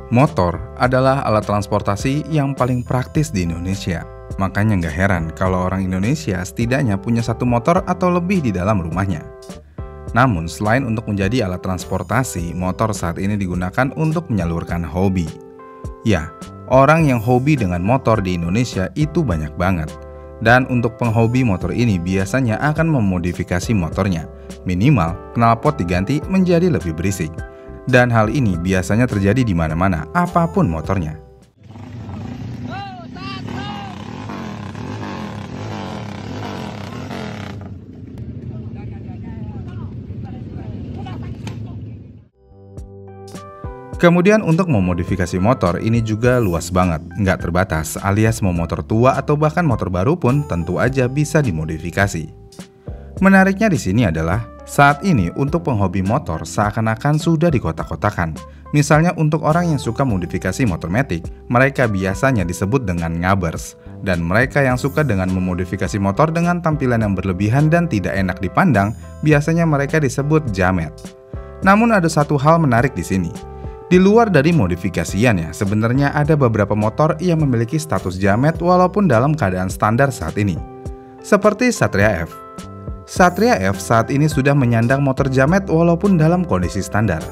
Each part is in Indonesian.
Motor adalah alat transportasi yang paling praktis di Indonesia. Makanya nggak heran kalau orang Indonesia setidaknya punya satu motor atau lebih di dalam rumahnya. Namun selain untuk menjadi alat transportasi, motor saat ini digunakan untuk menyalurkan hobi. Ya, orang yang hobi dengan motor di Indonesia itu banyak banget. Dan untuk penghobi motor ini biasanya akan memodifikasi motornya. Minimal knalpot diganti menjadi lebih berisik. Dan hal ini biasanya terjadi di mana-mana, apapun motornya. Kemudian untuk memodifikasi motor ini juga luas banget, nggak terbatas, alias mau motor tua atau bahkan motor baru pun tentu aja bisa dimodifikasi. Menariknya di sini adalah, saat ini untuk penghobi motor seakan-akan sudah dikotak-kotakan. Misalnya untuk orang yang suka modifikasi motor matic, mereka biasanya disebut dengan ngabers. Dan mereka yang suka dengan memodifikasi motor dengan tampilan yang berlebihan dan tidak enak dipandang, biasanya mereka disebut jamet. Namun ada satu hal menarik di sini. Di luar dari modifikasiannya, sebenarnya ada beberapa motor yang memiliki status jamet walaupun dalam keadaan standar saat ini. Seperti Satria F. Satria F saat ini sudah menyandang motor jamet walaupun dalam kondisi standar.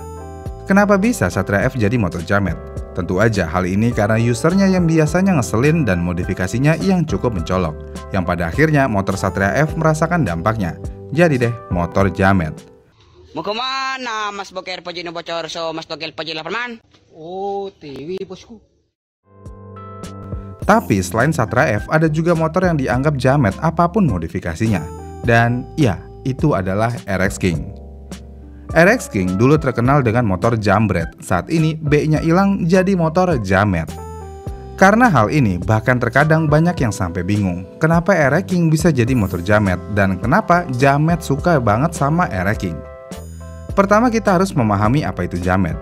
Kenapa bisa Satria F jadi motor jamet? Tentu aja hal ini karena usernya yang biasanya ngeselin dan modifikasinya yang cukup mencolok. Yang pada akhirnya motor Satria F merasakan dampaknya. Jadi deh, motor jamet. Mau kemana Mas Boker Pajino bocor so Mas Boker Pajino Laperman? Oh, TV bosku. Tapi selain Satria F ada juga motor yang dianggap jamet apapun modifikasinya. Dan ya, itu adalah RX King. RX King dulu terkenal dengan motor jambret. Saat ini B-nya hilang jadi motor jamet. Karena hal ini bahkan terkadang banyak yang sampai bingung kenapa RX King bisa jadi motor jamet dan kenapa jamet suka banget sama RX King. Pertama kita harus memahami apa itu jamet.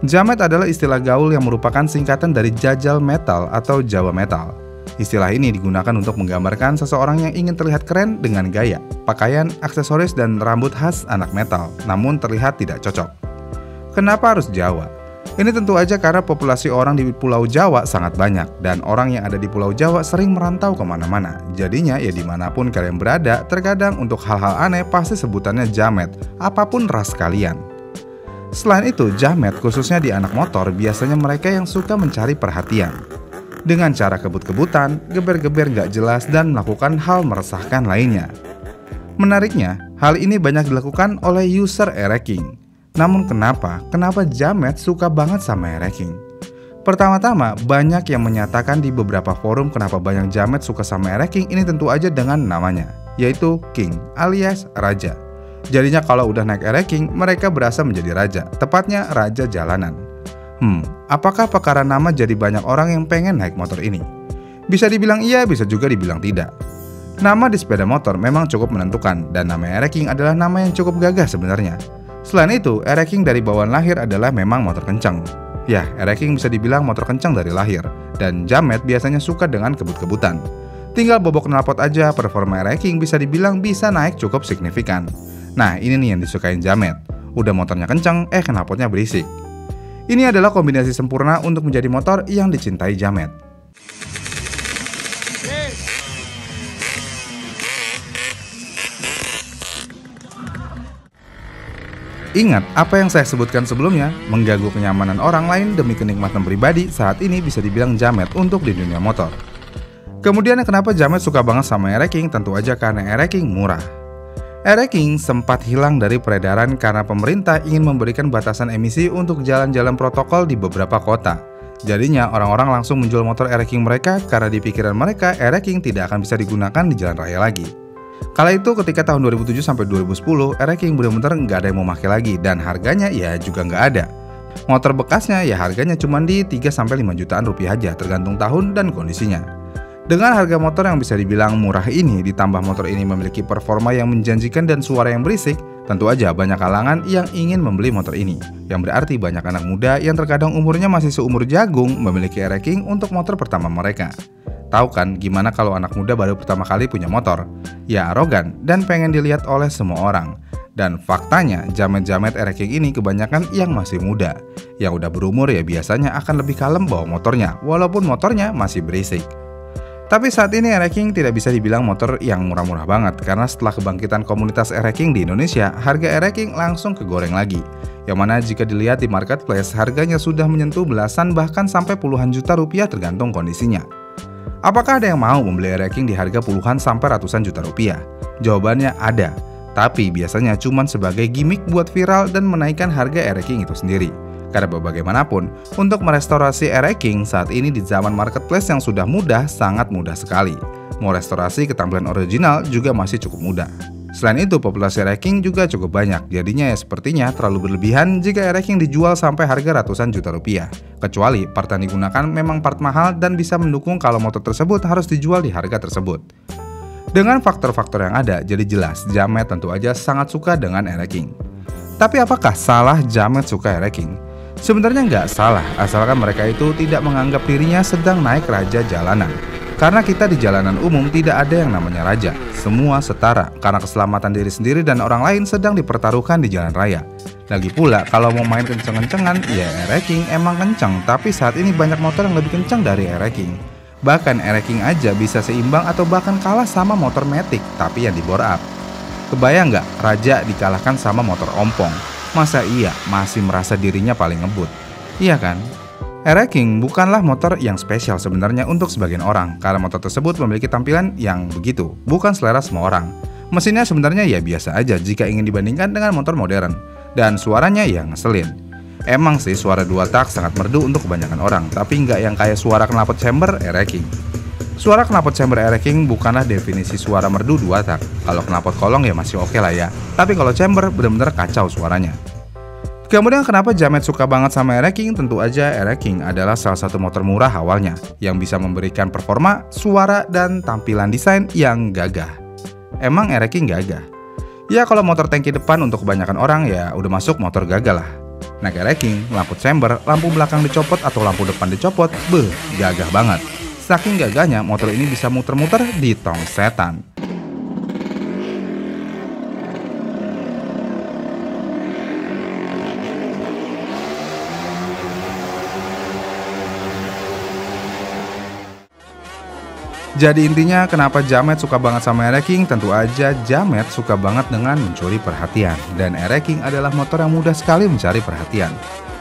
Jamet adalah istilah gaul yang merupakan singkatan dari jajal metal atau Jawa metal. Istilah ini digunakan untuk menggambarkan seseorang yang ingin terlihat keren dengan gaya, pakaian, aksesoris, dan rambut khas anak metal, namun terlihat tidak cocok. Kenapa harus Jawa? Ini tentu aja karena populasi orang di Pulau Jawa sangat banyak, dan orang yang ada di Pulau Jawa sering merantau kemana-mana. Jadinya ya dimanapun kalian berada, terkadang untuk hal-hal aneh pasti sebutannya jamet, apapun ras kalian. Selain itu, jamet khususnya di anak motor biasanya mereka yang suka mencari perhatian. Dengan cara kebut-kebutan, geber-geber gak jelas, dan melakukan hal meresahkan lainnya. Menariknya, hal ini banyak dilakukan oleh user RX King. Namun kenapa jamet suka banget sama RX King? Pertama-tama, banyak yang menyatakan di beberapa forum kenapa banyak jamet suka sama RX King ini tentu aja dengan namanya, yaitu King alias Raja. Jadinya kalau udah naik RX King, mereka berasa menjadi raja, tepatnya raja jalanan. Apakah perkara nama jadi banyak orang yang pengen naik motor ini? Bisa dibilang iya, bisa juga dibilang tidak. Nama di sepeda motor memang cukup menentukan, dan nama RX King adalah nama yang cukup gagah sebenarnya. Selain itu, RX King dari bawaan lahir adalah memang motor kencang. Ya, RX King bisa dibilang motor kencang dari lahir, dan jamet biasanya suka dengan kebut-kebutan. Tinggal bobok knalpot aja, performa RX King bisa dibilang bisa naik cukup signifikan. Nah, ini nih yang disukain jamet. Udah motornya kencang, knalpotnya berisik. Ini adalah kombinasi sempurna untuk menjadi motor yang dicintai jamet. Ingat, apa yang saya sebutkan sebelumnya, mengganggu kenyamanan orang lain demi kenikmatan pribadi saat ini bisa dibilang jamet untuk di dunia motor. Kemudian kenapa jamet suka banget sama RX King? Tentu aja karena RX King murah. RX King sempat hilang dari peredaran karena pemerintah ingin memberikan batasan emisi untuk jalan-jalan protokol di beberapa kota. Jadinya orang-orang langsung menjual motor RX King mereka karena di pikiran mereka RX King tidak akan bisa digunakan di jalan raya lagi. Kala itu ketika tahun 2007 sampai 2010, RX King benar-benar nggak ada yang mau pakai lagi dan harganya ya juga nggak ada. Motor bekasnya ya harganya cuma di 3-5 jutaan rupiah aja tergantung tahun dan kondisinya. Dengan harga motor yang bisa dibilang murah ini, ditambah motor ini memiliki performa yang menjanjikan dan suara yang berisik, tentu aja banyak kalangan yang ingin membeli motor ini. Yang berarti banyak anak muda yang terkadang umurnya masih seumur jagung memiliki RX King untuk motor pertama mereka. Tahu kan gimana kalau anak muda baru pertama kali punya motor? Ya arogan dan pengen dilihat oleh semua orang. Dan faktanya, jamet-jamet Air King ini kebanyakan yang masih muda. Yang udah berumur ya biasanya akan lebih kalem bawa motornya, walaupun motornya masih berisik. Tapi saat ini Air King tidak bisa dibilang motor yang murah-murah banget, karena setelah kebangkitan komunitas Air King di Indonesia, harga Air King langsung kegoreng lagi. Yang mana jika dilihat di marketplace, harganya sudah menyentuh belasan bahkan sampai puluhan juta rupiah tergantung kondisinya. Apakah ada yang mau membeli Air King di harga puluhan sampai ratusan juta rupiah? Jawabannya ada. Tapi biasanya cuma sebagai gimmick buat viral dan menaikkan harga Air King itu sendiri. Karena bagaimanapun, untuk merestorasi Air King saat ini di zaman marketplace yang sudah mudah, sangat mudah sekali. Mau restorasi ke tampilan original juga masih cukup mudah. Selain itu, populasi Air King juga cukup banyak, jadinya ya sepertinya terlalu berlebihan jika Air King dijual sampai harga ratusan juta rupiah. Kecuali part yang digunakan memang part mahal dan bisa mendukung kalau motor tersebut harus dijual di harga tersebut. Dengan faktor-faktor yang ada, jadi jelas jamet tentu aja sangat suka dengan Air King. Tapi apakah salah jamet suka Air King? Sebenarnya nggak salah, asalkan mereka itu tidak menganggap dirinya sedang naik raja jalanan. Karena kita di jalanan umum tidak ada yang namanya raja, semua setara karena keselamatan diri sendiri dan orang lain sedang dipertaruhkan di jalan raya. Lagi pula, kalau mau main kenceng-kencengan, ya Air King emang kenceng, tapi saat ini banyak motor yang lebih kenceng dari Air King. Bahkan Air King aja bisa seimbang atau bahkan kalah sama motor Matic, tapi yang di bore up. Kebayang nggak raja dikalahkan sama motor ompong? Masa iya masih merasa dirinya paling ngebut? Iya kan? Air King bukanlah motor yang spesial sebenarnya untuk sebagian orang, karena motor tersebut memiliki tampilan yang begitu, bukan selera semua orang. Mesinnya sebenarnya ya biasa aja jika ingin dibandingkan dengan motor modern, dan suaranya ya ngeselin. Emang sih suara 2 tak sangat merdu untuk kebanyakan orang, tapi nggak yang kayak suara knalpot chamber Air King. Suara knalpot chamber Air King bukanlah definisi suara merdu 2 tak. Kalau knalpot kolong ya masih oke lah ya, tapi kalau chamber bener-bener kacau suaranya. Kemudian kenapa jamet suka banget sama Air King? Tentu aja Air King adalah salah satu motor murah awalnya, yang bisa memberikan performa, suara, dan tampilan desain yang gagah. Emang Air King gagah? Ya kalau motor tangki depan untuk kebanyakan orang ya udah masuk motor gagah lah. Naik Air King, lampu chamber, lampu belakang dicopot atau lampu depan dicopot, gagah banget. Saking gagahnya, motor ini bisa muter-muter di tong setan. Jadi intinya kenapa jamet suka banget sama Air King? Tentu aja jamet suka banget dengan mencuri perhatian. Dan Air King adalah motor yang mudah sekali mencari perhatian.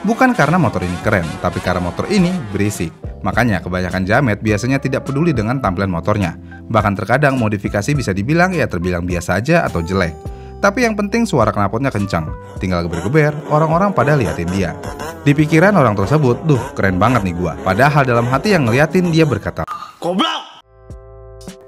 Bukan karena motor ini keren, tapi karena motor ini berisik. Makanya kebanyakan jamet biasanya tidak peduli dengan tampilan motornya. Bahkan terkadang modifikasi bisa dibilang ya terbilang biasa aja atau jelek. Tapi yang penting suara knalpotnya kencang. Tinggal geber-geber, orang-orang pada liatin dia. Di pikiran orang tersebut, duh keren banget nih gua. Padahal dalam hati yang ngeliatin dia berkata, Goblok!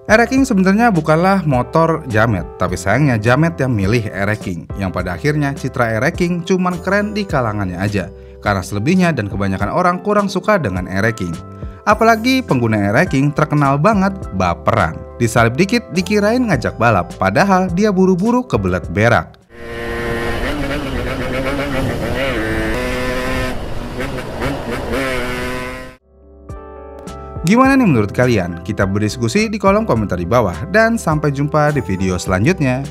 Air King sebenarnya bukanlah motor jamet, tapi sayangnya jamet yang milih Air King, yang pada akhirnya citra Air King cuman keren di kalangannya aja, karena selebihnya dan kebanyakan orang kurang suka dengan Air King. Apalagi pengguna Air King terkenal banget baperan, disalip dikit dikirain ngajak balap, padahal dia buru-buru kebelet berak. Gimana nih menurut kalian? Kita berdiskusi di kolom komentar di bawah dan sampai jumpa di video selanjutnya.